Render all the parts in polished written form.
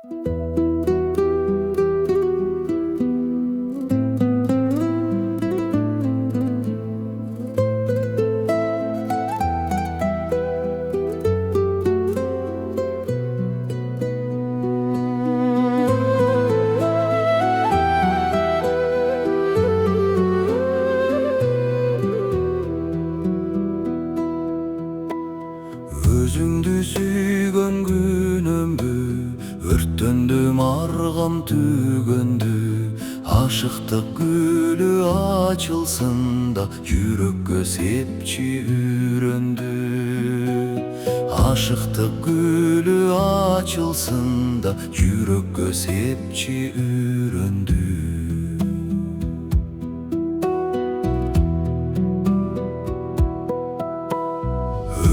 Өзіңді сүйген күнімді өрттендім арғам төгінді. Ашықтық гүлі açılsın da жүрекке сепчи үйренді. Ашықтық гүлі açılsın da жүрекке сепчи үйренді.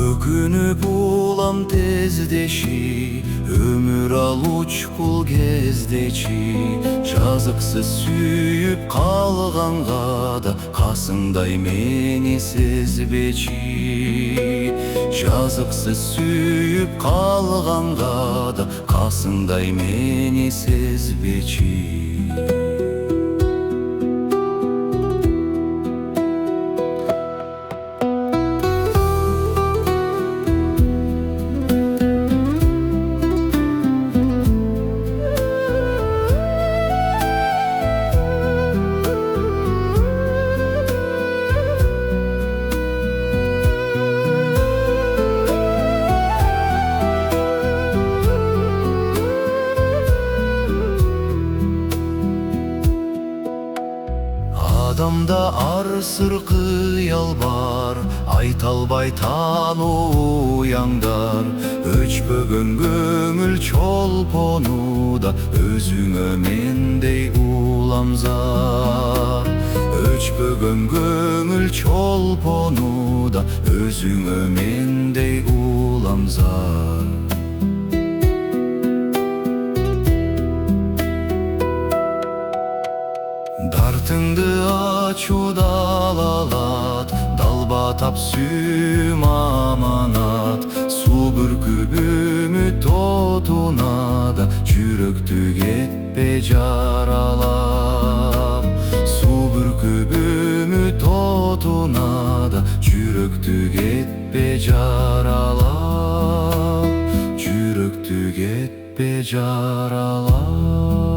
Өкініп улам тездеши, өмір ал учкул кездечи. Жазықсыз сүйіп қалғанға да қасыңдай мені сезбечи. Жазықсыз сүйіп қалғанға да қасыңдай мені сезбечи. Адамда ар-сыр қиял бар, айталбай тану уяңдар. Өчпөгөн көңіл чолпонуда, өзүңө мендей уламзар. Өчпөгөн көңіл чолпонуда, өзүңө мендей уламзар. Дартыңды ачуда алалат, далбатап сүйм аманат. Су бүркүп үмүт отуна да жүрөктү кетпе жаралап. Су бүркүп үмүт отуна да жүрөктү кетпе жаралап. Жүрөктү кетпе жаралап.